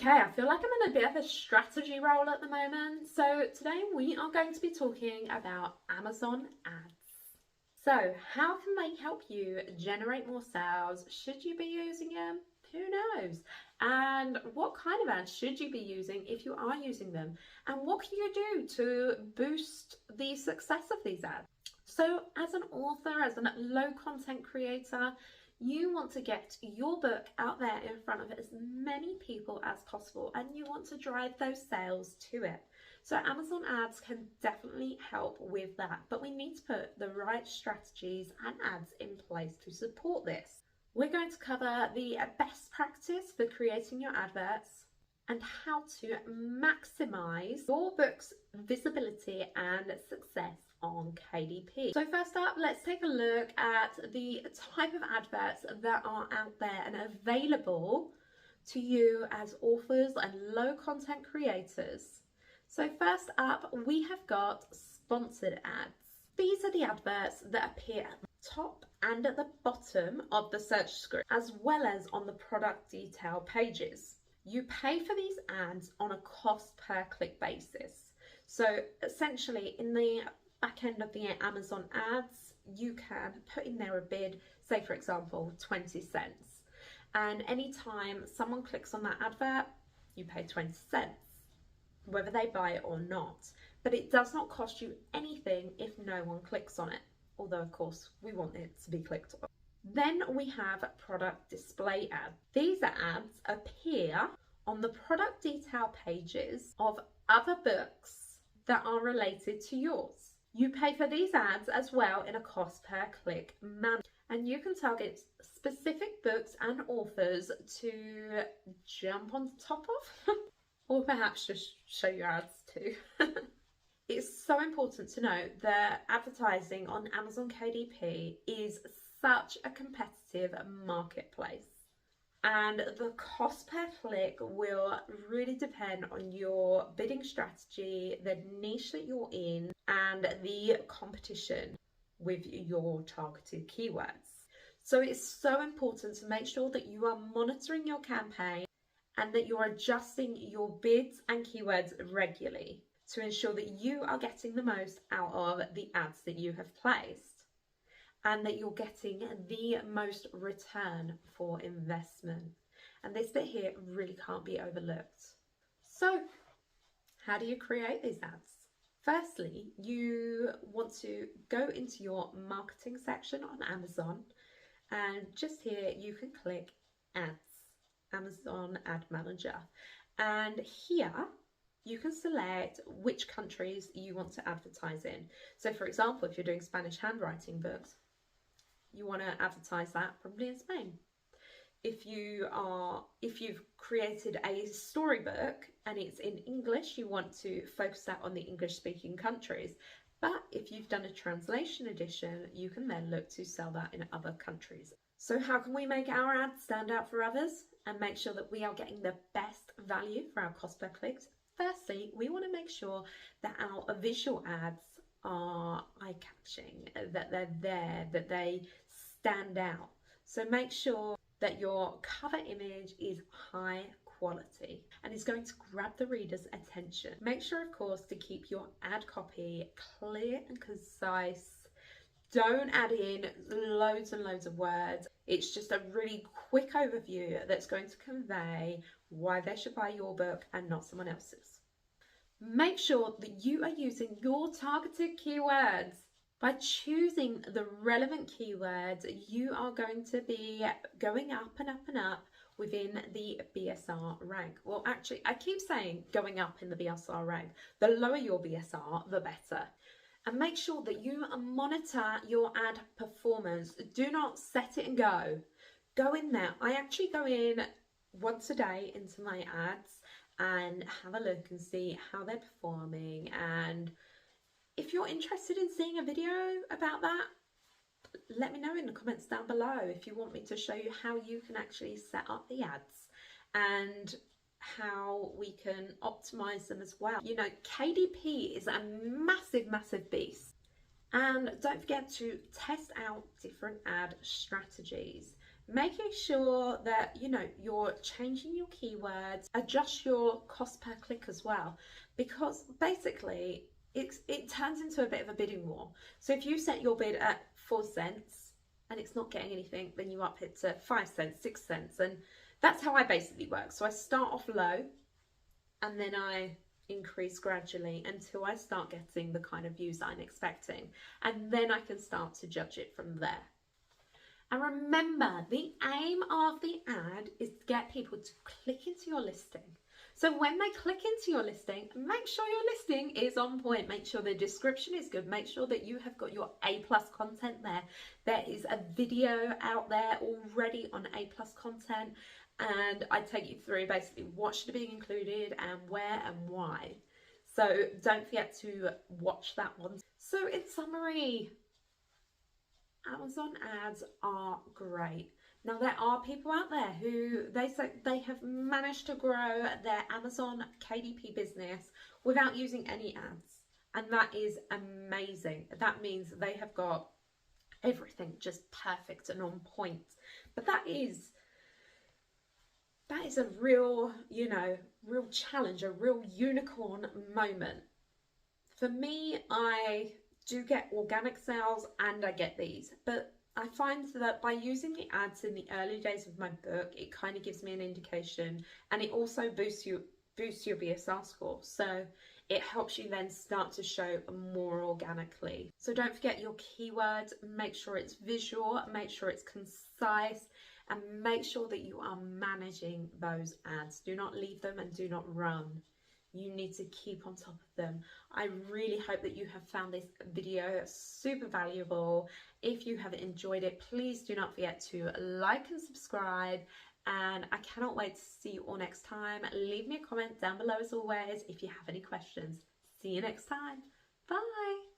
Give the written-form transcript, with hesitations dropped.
Okay, I feel like I'm in a bit of a strategy role at the moment. So today we are going to be talking about Amazon ads. So how can they help you generate more sales? Should you be using them? Who knows? And what kind of ads should you be using if you are using them? And what can you do to boost the success of these ads? So as an author, as a low content creator, you want to get your book out there in front of as many people as possible, and you want to drive those sales to it. So Amazon ads can definitely help with that, but we need to put the right strategies and ads in place to support this. We're going to cover the best practice for creating your adverts and how to maximize your book's visibility and success on KDP. So first up, let's take a look at the type of adverts that are out there and available to you as authors and low content creators. So first up, we have got sponsored ads. These are the adverts that appear at the top and at the bottom of the search screen, as well as on the product detail pages. You pay for these ads on a cost per click basis. So essentially, in the back end of the Amazon ads, you can put in there a bid, say for example 20 cents, and anytime someone clicks on that advert, you pay 20 cents, whether they buy it or not. But it does not cost you anything if no one clicks on it, although of course we want it to be clicked on. Then we have product display ads. These ads appear on the product detail pages of other books that are related to yours. You pay for these ads as well in a cost per click manner, and you can target specific books and authors to jump on top of or perhaps just show your ads to. It's so important to note that advertising on Amazon KDP is such a competitive marketplace, and the cost per click will really depend on your bidding strategy, the niche that you're in, and the competition with your targeted keywords. So it's so important to make sure that you are monitoring your campaign and that you're adjusting your bids and keywords regularly to ensure that you are getting the most out of the ads that you have placed, and that you're getting the most return for investment. And this bit here really can't be overlooked. So how do you create these ads? Firstly, you want to go into your marketing section on Amazon, and just here you can click ads, Amazon Ad Manager. And here you can select which countries you want to advertise in. So for example, if you're doing Spanish handwriting books, you want to advertise that probably in Spain. If you've created a storybook and it's in English, you want to focus that on the English speaking countries. But if you've done a translation edition, you can then look to sell that in other countries. So how can we make our ads stand out for others and make sure that we are getting the best value for our cost per clicks? Firstly, we want to make sure that our visual ads are eye-catching, that they're there, that they stand out. So make sure that your cover image is high quality and is going to grab the reader's attention. Make sure, of course, to keep your ad copy clear and concise. Don't add in loads and loads of words. It's just a really quick overview that's going to convey why they should buy your book and not someone else's. Make sure that you are using your targeted keywords. By choosing the relevant keywords, you are going to be going up and up and up within the BSR rank. Well, actually, I keep saying going up in the BSR rank. The lower your BSR, the better. And make sure that you monitor your ad performance. Do not set it and go. Go in there. I actually go in once a day into my ads and have a look and see how they're performing. And if you're interested in seeing a video about that, let me know in the comments down below if you want me to show you how you can actually set up the ads and how we can optimize them as well. You know, KDP is a massive beast, and don't forget to test out different ad strategies. making sure that, you know, you're changing your keywords, adjust your cost per click as well, because basically it turns into a bit of a bidding war. So if you set your bid at 4 cents and it's not getting anything, then you up it to 5 cents, 6 cents, and that's how I basically work. So I start off low and then I increase gradually until I start getting the kind of views I'm expecting, and then I can start to judge it from there. And remember, the aim of the ad is to get people to click into your listing. So when they click into your listing, make sure your listing is on point. Make sure the description is good. Make sure that you have got your A+ content there. There is a video out there already on A+ content, and I take you through basically what should be included and where and why. So don't forget to watch that one. So in summary, Amazon ads are great. Now there are people out there who they say they have managed to grow their Amazon KDP business without using any ads, and that is amazing. That means they have got everything just perfect and on point. But that is a real, you know, real challenge, a real unicorn moment. For me, I do get organic sales and I get these, but I find that by using the ads in the early days of my book, it kind of gives me an indication, and it also boosts your BSR score. So it helps you then start to show more organically. So don't forget your keywords, make sure it's visual, make sure it's concise, and make sure that you are managing those ads. Do not leave them and do not run. You need to keep on top of them. I really hope that you have found this video super valuable. If you have enjoyed it, please do not forget to like and subscribe. And I cannot wait to see you all next time. Leave me a comment down below as always if you have any questions. See you next time. Bye.